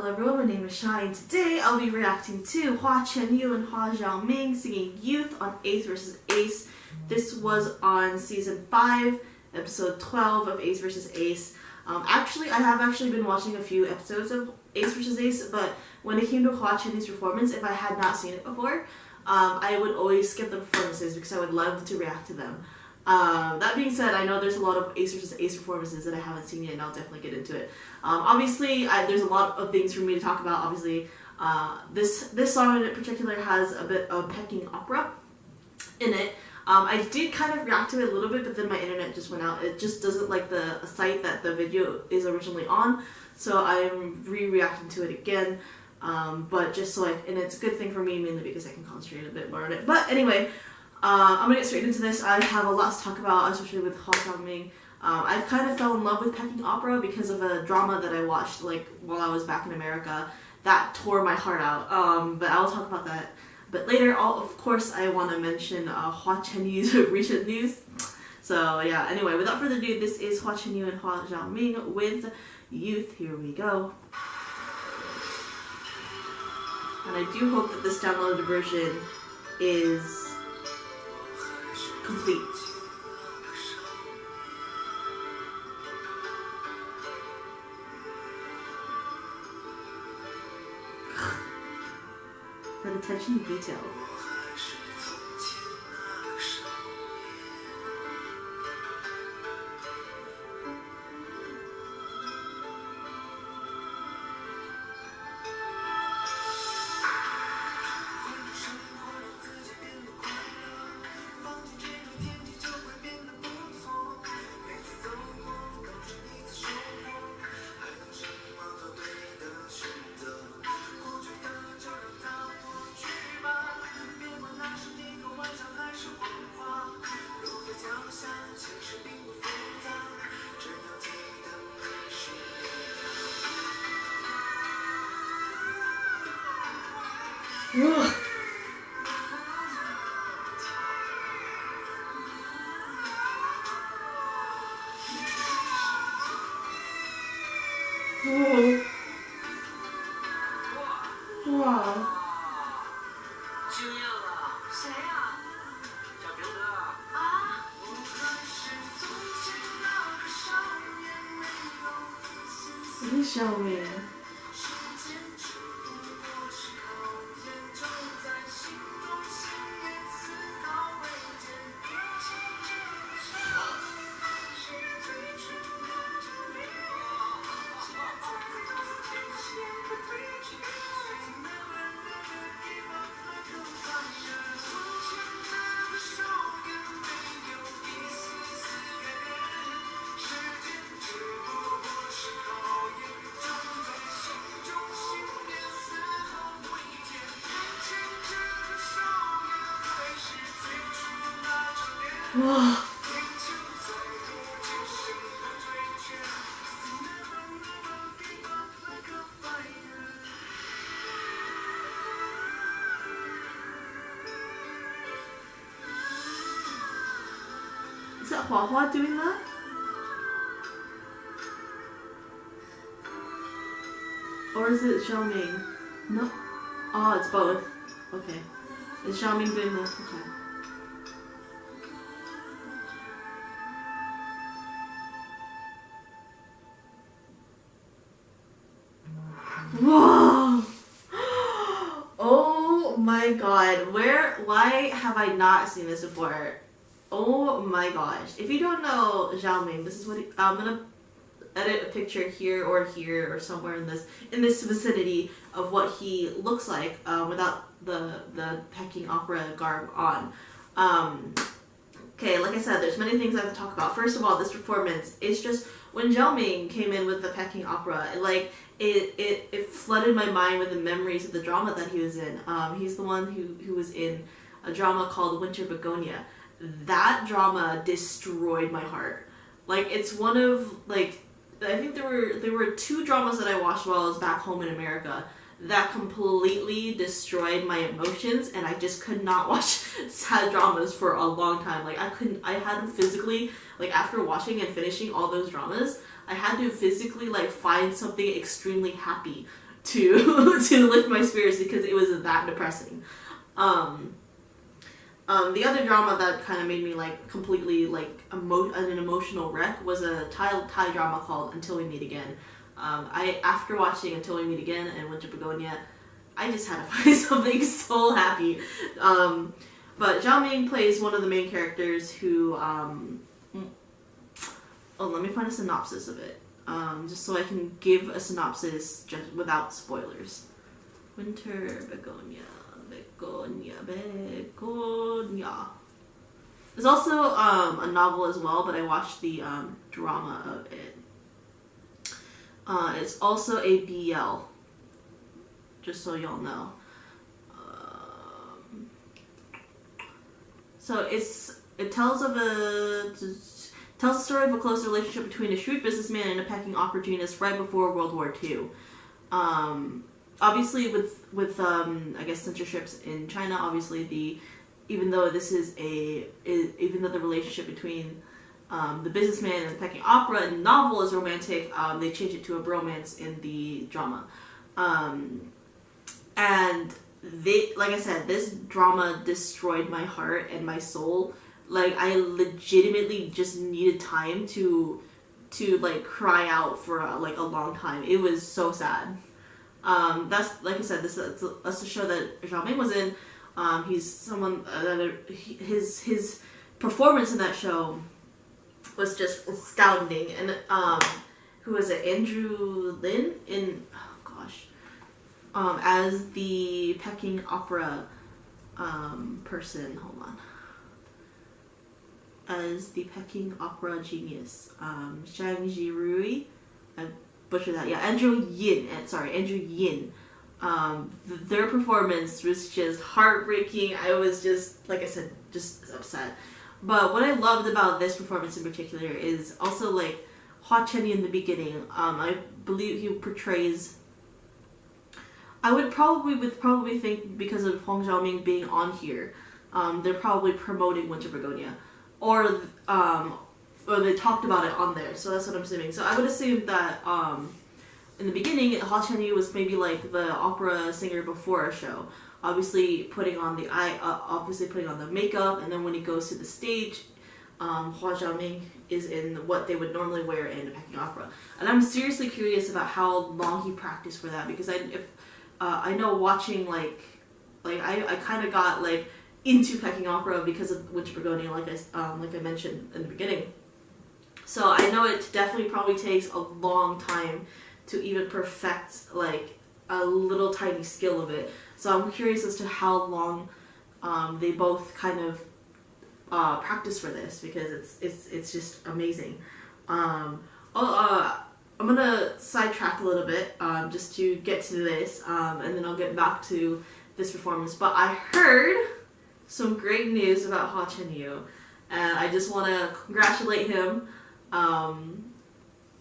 Hello everyone, my name is Shai, and today I'll be reacting to Hua Chenyu and Xiaoming singing Youth on Ace vs. Ace. This was on Season 5, Episode 12 of Ace vs. Ace. I have been watching a few episodes of Ace vs. Ace, but when it came to Hua Chenyu's performance, if I had not seen it before, I would always skip the performances because I would love to react to them. That being said, I know there's a lot of Ace vs. Ace performances that I haven't seen yet, and I'll definitely get into it. Obviously, there's a lot of things for me to talk about. Obviously, this song in particular has a bit of Peking opera in it. I did kind of react to it a little bit, but then my internet just went out. It just doesn't like the site that the video is originally on, so I'm re-reacting to it again. But just so and it's a good thing for me, mainly because I can concentrate a bit more on it. But anyway, I'm gonna get straight into this. I have a lot to talk about, especially with Hua Chenyu. I've kind of fell in love with Peking opera because of a drama that I watched while I was back in America that tore my heart out. But I'll talk about that a bit later. Of course, I want to mention Hua Chenyu's recent news. So yeah, anyway, without further ado, this is Hua Chenyu and Hua Xiaoming with Youth. Here we go. And I do hope that this downloaded version is complete. That attention to detail. Ugh. Oh. Wow. This is Xiaoming. Wow. Is that Hua doing that? Or is it Xiaoming? No. Oh, it's both. Okay. Is Xiaoming doing this? Okay. Whoa! Oh my god, why have I not seen this before? Oh my gosh. If you don't know Xiaoming, this is what I'm gonna edit a picture here or somewhere in this vicinity of what he looks like without the Peking opera garb on. Okay, like I said, there's many things I have to talk about. First of all, this performance is just, when Xiaoming came in with the Peking opera, it flooded my mind with the memories of the drama that he was in. He's the one who was in a drama called Winter Begonia. That drama destroyed my heart. It's one of, I think there were two dramas that I watched while I was back home in America that completely destroyed my emotions, and I just could not watch sad dramas for a long time. I had to physically, after watching and finishing all those dramas, I had to physically find something extremely happy to to lift my spirits because it was that depressing. The other drama that kind of made me like completely like an emotional wreck was a Thai drama called Until We Meet Again. After watching Until We Meet Again and Winter Begonia, I just had to find something so happy. But Xiaoming plays one of the main characters who let me find a synopsis of it. Just so I can give a synopsis just without spoilers. Winter Begonia. There's also a novel as well, but I watched the drama of it. It's also a BL, just so y'all know. So it tells the story of a close relationship between a shrewd businessman and a pecking opportunist right before World War II. Obviously, with I guess censorships in China, obviously even though the relationship between the businessman and the pecking opera in the novel is romantic, they change it to a bromance in the drama. And like I said, this drama destroyed my heart and my soul. Like, I legitimately just needed time to like cry out for like a long time. It was so sad. That's, like I said, that's the show that Xiaoming was in. He's someone that his performance in that show was just astounding. And who was it? Andrew Lin in as the pecking opera person. Hold on. As the pecking opera genius, Zhang Jirui. I butchered that. Yeah, Andrew Yin. Their performance was just heartbreaking. I was just, like I said, just upset. But what I loved about this performance in particular is also like Hua Chenyu in the beginning. I believe he portrays. I would probably think because of Huang Xiaoming being on here, they're probably promoting Winter Begonia, or they talked about it on there. So that's what I'm assuming. So I would assume that in the beginning, Hua Chenyu was maybe like the opera singer before a show, obviously putting on the makeup, and then when he goes to the stage, Hua Xiaoming is in what they would normally wear in a pecking opera. And I'm seriously curious about how long he practiced for that, because I know watching I kind of got like into pecking opera because of Winter Begonia, like I mentioned in the beginning. So I know it definitely probably takes a long time to even perfect like a little tiny skill of it. So I'm curious as to how long they both kind of practice for this, because it's just amazing. I'm gonna sidetrack a little bit just to get to this, and then I'll get back to this performance. But I heard some great news about Hua Chenyu, and I just want to congratulate him.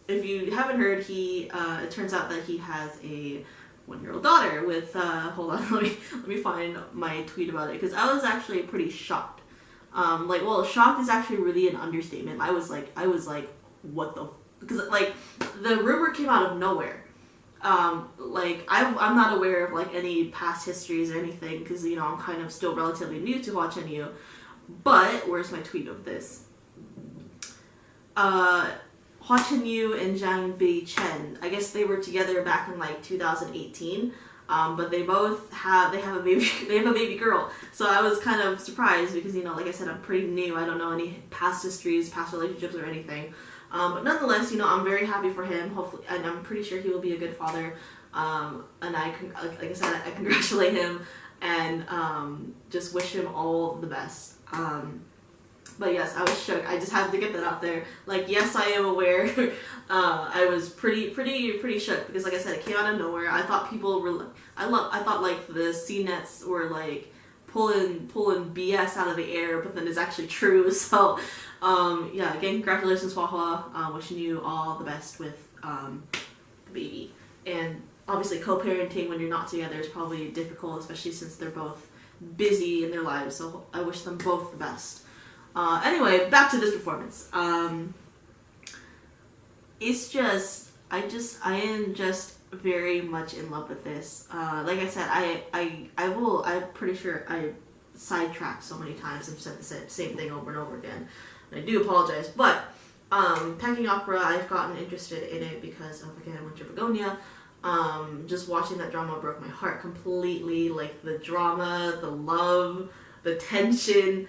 If you haven't heard, it turns out that he has a 1-year-old daughter with hold on, let me find my tweet about it, because I was actually pretty shocked. Shocked is actually really an understatement. I was like, what the? Because like the rumor came out of nowhere. I'm not aware of like any past histories or anything, because I'm kind of still relatively new to Hua Chenyu. But where's my tweet of this? Hua Chenyu and Zhang Beichen, I guess they were together back in like 2018. But they have a baby girl. So I was kind of surprised because like I said, I'm pretty new. I don't know any past histories, past relationships or anything. But nonetheless, I'm very happy for him. Hopefully, and I'm pretty sure he will be a good father. And like I said, I congratulate him and just wish him all the best. But yes, I was shook. I just had to get that out there. Like, yes, I am aware. I was pretty shook because, like I said, it came out of nowhere. I thought people were. I thought like the CNETs were like pulling BS out of the air, but then it's actually true. So, yeah. Again, congratulations, Hua. Wishing you all the best with the baby. And obviously, co-parenting when you're not together is probably difficult, especially since they're both busy in their lives. So I wish them both the best. Anyway, back to this performance. It's just, I am just very much in love with this. Like I said, I'm pretty sure I sidetracked so many times and said the same thing over and over again. And I do apologize, but Peking Opera, I've gotten interested in it because of, again, Winter Begonia. Just watching that drama broke my heart completely. Like the drama, the love, the tension,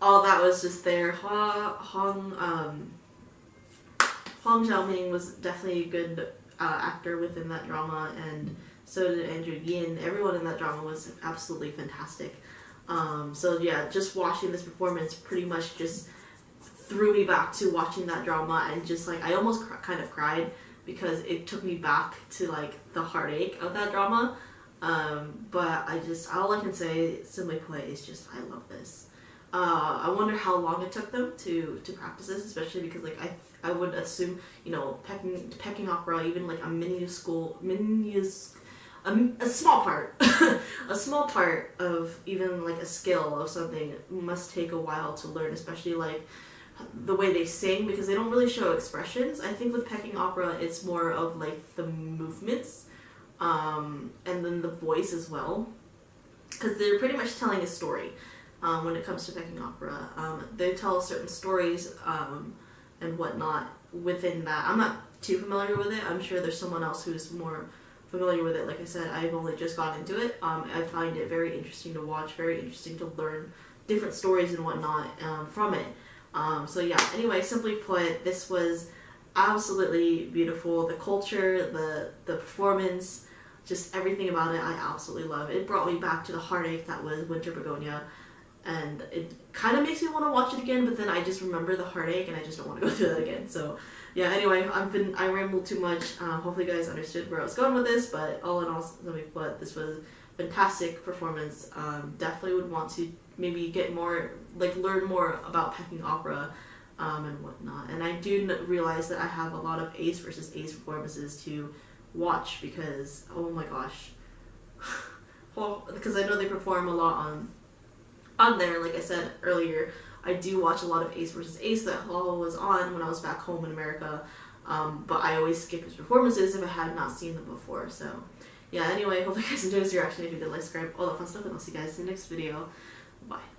all that was just there. Huang Xiaoming was definitely a good actor within that drama, and so did Andrew Yin. Everyone in that drama was absolutely fantastic. So yeah, just watching this performance pretty much just threw me back to watching that drama, and just like I almost kind of cried because it took me back to like the heartache of that drama. But all I can say, simply put, is just I love this. I wonder how long it took them to practice this, especially because like I would assume, you know, Peking Opera, even like a small part a small part of even like a skill of something must take a while to learn, especially like the way they sing, because they don't really show expressions. I think with Peking Opera it's more of like the movements, and then the voice as well, because they're pretty much telling a story. When it comes to Peking Opera, they tell certain stories and whatnot within that. I'm not too familiar with it. I'm sure there's someone else who's more familiar with it. Like I said, I've only just gotten into it. I find it very interesting to watch, very interesting to learn different stories and whatnot from it. So yeah, anyway, simply put, this was absolutely beautiful. The culture, the performance, just everything about it, I absolutely love. It brought me back to the heartache that was Winter Begonia. And it kind of makes me want to watch it again, but then I just remember the heartache and I just don't want to go through that again. So yeah, anyway, I rambled too much. Hopefully you guys understood where I was going with this, but all in all, this was a fantastic performance. Definitely would want to maybe get more, like learn more about Peking Opera and whatnot. And I do realize that I have a lot of ace versus ace performances to watch because, oh my gosh. Well, because I know they perform a lot on there. Like I said earlier, I do watch a lot of Ace vs. Ace that Hua was on when I was back home in America, but I always skip his performances if I had not seen them before. So yeah, anyway, hope you guys enjoyed this reaction. If you did, like, subscribe, all that fun stuff, and I'll see you guys in the next video. Bye.